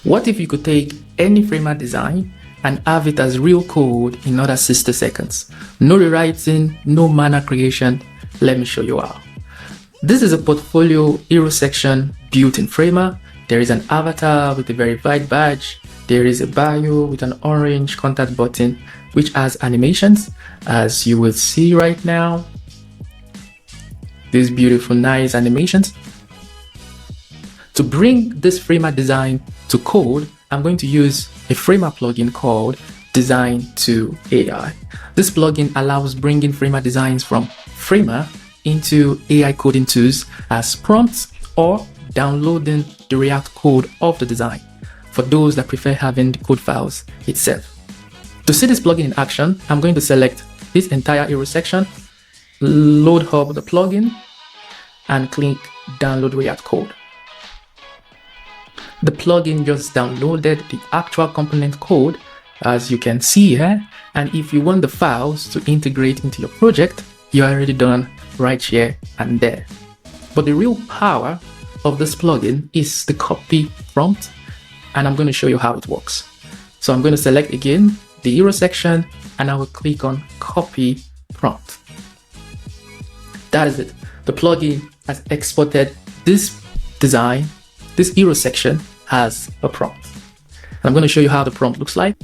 What if you could take any Framer design and have it as real code in under 60 seconds? No rewriting, no mana creation. Let me show you how. This is a portfolio hero section built in Framer. There is an avatar with a verified badge. There is a bio with an orange contact button, which has animations, as you will see right now. These beautiful, nice animations. To bring this Framer design to code, I'm going to use a Framer plugin called Design to AI. This plugin allows bringing Framer designs from Framer into AI coding tools as prompts or downloading the React code of the design for those that prefer having the code files itself. To see this plugin in action, I'm going to select this entire hero section, load up the plugin, and click download React code. The plugin just downloaded the actual component code, as you can see here. And if you want the files to integrate into your project, you're already done right here and there. But the real power of this plugin is the copy prompt, and I'm going to show you how it works. So I'm going to select again the hero section, and I will click on copy prompt. That is it. The plugin has exported this design, this hero section, as a prompt. And I'm going to show you how the prompt looks like.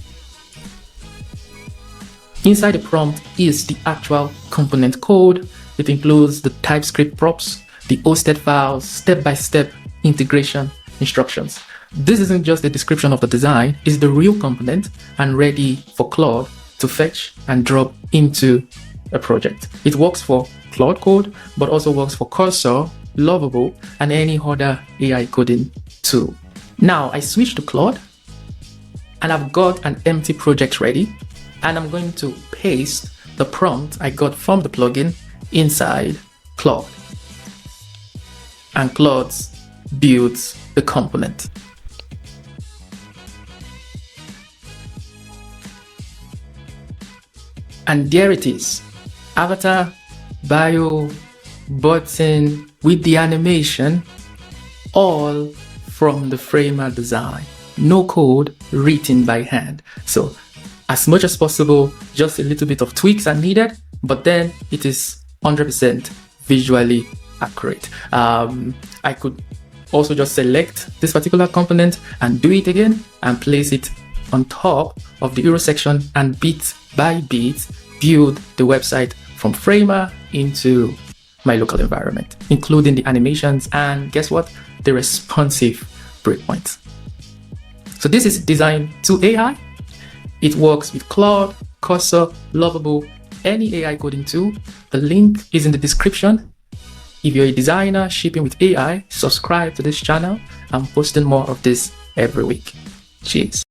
Inside the prompt is the actual component code. It includes the TypeScript props, the hosted files, step-by-step integration instructions. This isn't just a description of the design, it's the real component and ready for Claude to fetch and drop into a project. It works for Claude Code, but also works for Cursor, Lovable, and any other AI coding tool. Now I switch to Claude and I've got an empty project ready, and I'm going to paste the prompt I got from the plugin inside Claude. And Claude builds the component. And there it is. Avatar, bio, button with the animation, all from the Framer design. No code written by hand. So as much as possible, just a little bit of tweaks are needed, but then it is 100% visually accurate. I could also just select this particular component and do it again and place it on top of the hero section, and bit by bit build the website from Framer into my local environment, including the animations and guess what? The responsive breakpoints. So this is Design to AI. It works with Claude, Cursor, Lovable, any AI coding tool. The link is in the description. If you're a designer shipping with AI, subscribe to this channel. I'm posting more of this every week. Cheers.